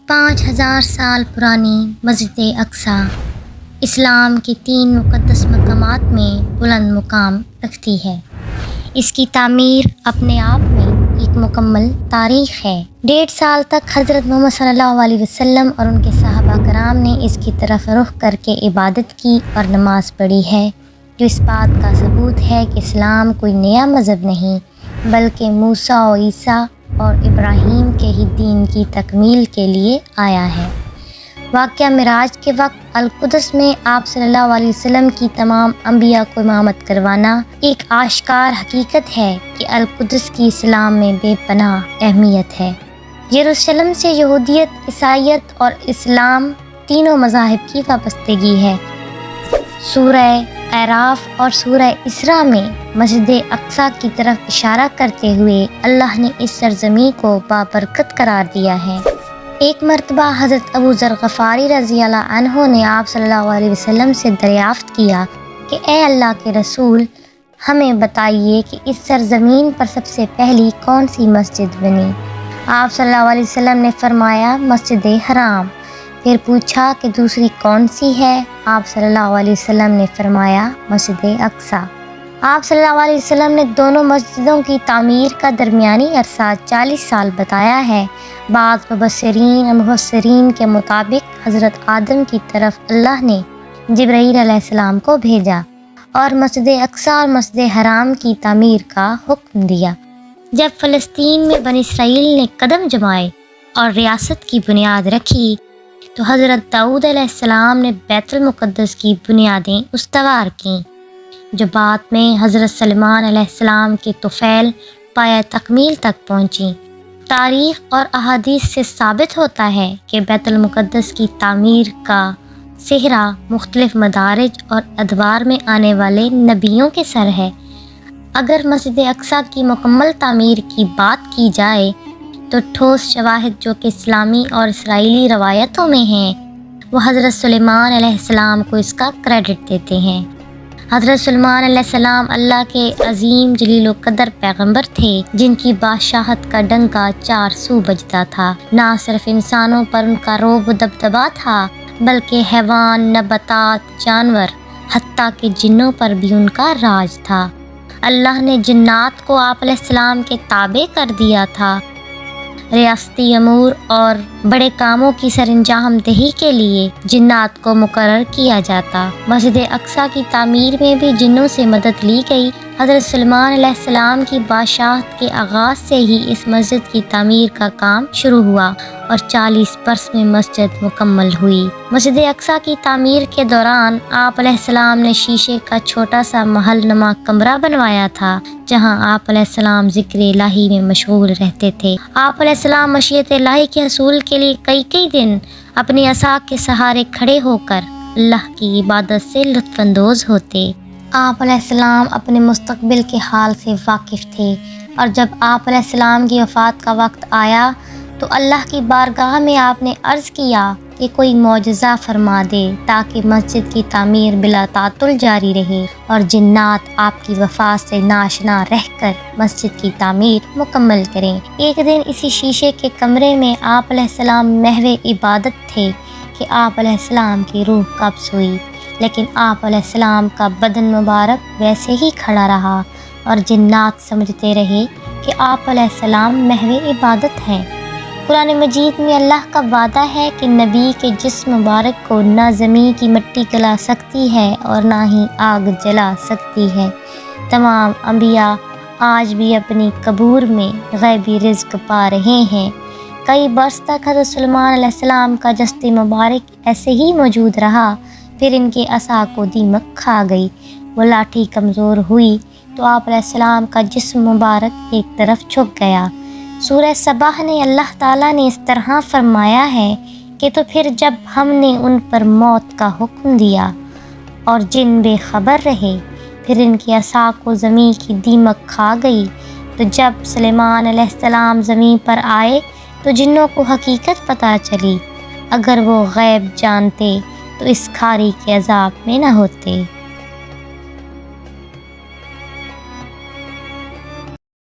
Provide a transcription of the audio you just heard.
5000 سال پرانی مسجد اقصیٰ اسلام کے 3 مقدس مقامات میں بلند مقام رکھتی ہے۔ اس کی تعمیر اپنے آپ میں ایک مکمل تاریخ ہے۔ 1.5 سال تک حضرت محمد صلی اللہ علیہ وسلم اور ان کے صحابہ کرام نے اس کی طرف رخ کر کے عبادت کی اور نماز پڑھی ہے، جو اس بات کا ثبوت ہے کہ اسلام کوئی نیا مذہب نہیں بلکہ موسیٰ و عیسیٰ اور ابراہیم کے ہی دین کی تکمیل کے لیے آیا ہے۔ واقعہ معراج کے وقت القدس میں آپ صلی اللہ علیہ وسلم کی تمام انبیاء کو امامت کروانا ایک آشکار حقیقت ہے کہ القدس کی اسلام میں بے پناہ اہمیت ہے۔ یروشلم سے یہودیت، عیسائیت اور اسلام تینوں مذاہب کی وابستگی ہے۔ سورہ اعراف اور سورہ اسراء میں مسجد اقصیٰ کی طرف اشارہ کرتے ہوئے اللہ نے اس سرزمین کو بابرکت قرار دیا ہے۔ ایک مرتبہ حضرت ابو ذر غفاری رضی اللہ عنہ نے آپ صلی اللہ علیہ وسلم سے دریافت کیا کہ اے اللہ کے رسول، ہمیں بتائیے کہ اس سرزمین پر سب سے پہلی کون سی مسجد بنی؟ آپ صلی اللہ علیہ وسلم نے فرمایا مسجد حرام۔ پھر پوچھا کہ دوسری کون سی ہے؟ آپ صلی اللہ علیہ وسلم نے فرمایا مسجد اقصیٰ۔ آپ صلی اللہ علیہ وسلم نے دونوں مسجدوں کی تعمیر کا درمیانی عرصہ 40 سال بتایا ہے۔ بعض مبصرین اور مفسرین کے مطابق حضرت آدم کی طرف اللہ نے جبرائیل علیہ السلام کو بھیجا اور مسجد اقصیٰ اور مسجد حرام کی تعمیر کا حکم دیا۔ جب فلسطین میں بنی اسرائیل نے قدم جمائے اور ریاست کی بنیاد رکھی تو حضرت داؤد علیہ السلام نے بیت المقدس کی بنیادیں استوار کیں، جو بعد میں حضرت سلیمان علیہ السلام کے طفیل پایہ تکمیل تک پہنچیں۔ تاریخ اور احادیث سے ثابت ہوتا ہے کہ بیت المقدس کی تعمیر کا سہرا مختلف مدارج اور ادوار میں آنے والے نبیوں کے سر ہے۔ اگر مسجد اقصیٰ کی مکمل تعمیر کی بات کی جائے تو ٹھوس شواہد جو کہ اسلامی اور اسرائیلی روایتوں میں ہیں وہ حضرت سلیمان علیہ السلام کو اس کا کریڈٹ دیتے ہیں۔ حضرت سلیمان علیہ السلام اللہ کے عظیم جلیل و قدر پیغمبر تھے، جن کی بادشاہت کا ڈنکا 4 سو بجتا تھا۔ نہ صرف انسانوں پر ان کا رعب و دبدبا تھا بلکہ حیوان، نباتات، جانور، حتیٰ کہ جنوں پر بھی ان کا راج تھا۔ اللہ نے جنات کو آپ علیہ السلام کے تابع کر دیا تھا۔ ریاستی امور اور بڑے کاموں کی سر انجام دہی کے لیے جنات کو مقرر کیا جاتا۔ مسجد اقصیٰ کی تعمیر میں بھی جنوں سے مدد لی گئی۔ حضرت سلیمان علیہ السلام کی بادشاہت کے آغاز سے ہی اس مسجد کی تعمیر کا کام شروع ہوا اور 40 برس میں مسجد مکمل ہوئی۔ مسجد اقصیٰ کی تعمیر کے دوران آپ علیہ السلام نے شیشے کا چھوٹا سا محل نما کمرہ بنوایا تھا، جہاں آپ علیہ السلام ذکر الہی میں مشغول رہتے تھے۔ آپ علیہ السلام مشیت الہی کے حصول کے لیے کئی دن اپنی عصا کے سہارے کھڑے ہو کر اللہ کی عبادت سے لطف اندوز ہوتے۔ آپ علیہ السلام اپنے مستقبل کے حال سے واقف تھے، اور جب آپ علیہ السلام کی وفات کا وقت آیا تو اللہ کی بارگاہ میں آپ نے عرض کیا کہ کوئی معجزہ فرما دے تاکہ مسجد کی تعمیر بلا تعطل جاری رہے اور جنات آپ کی وفات سے ناشنا رہ کر مسجد کی تعمیر مکمل کریں۔ ایک دن اسی شیشے کے کمرے میں آپ علیہ السلام محو عبادت تھے کہ آپ علیہ السلام کی روح قبض ہوئی، لیکن آپ علیہ السلام کا بدن مبارک ویسے ہی کھڑا رہا اور جنات سمجھتے رہے کہ آپ علیہ السلام محو عبادت ہیں۔ قرآن مجید میں اللہ کا وعدہ ہے کہ نبی کے جسم مبارک کو نہ زمین کی مٹی گلا سکتی ہے اور نہ ہی آگ جلا سکتی ہے۔ تمام انبیاء آج بھی اپنی قبور میں غیبی رزق پا رہے ہیں۔ کئی برس تک حضرت سلیمان علیہ السلام کا جسد مبارک ایسے ہی موجود رہا، پھر ان کے عصا کو دیمک کھا گئی، وہ لاٹھی کمزور ہوئی تو آپ علیہ السلام کا جسم مبارک ایک طرف جھک گیا۔ سورہ سبح نے اللہ تعالیٰ نے اس طرح فرمایا ہے کہ تو پھر جب ہم نے ان پر موت کا حکم دیا اور جن بے خبر رہے، پھر ان کی عصا کو زمین کی دیمک کھا گئی، تو جب سلیمان علیہ السلام زمین پر آئے تو جنوں کو حقیقت پتہ چلی۔ اگر وہ غیب جانتے تو اس کھاری کے عذاب میں نہ ہوتے۔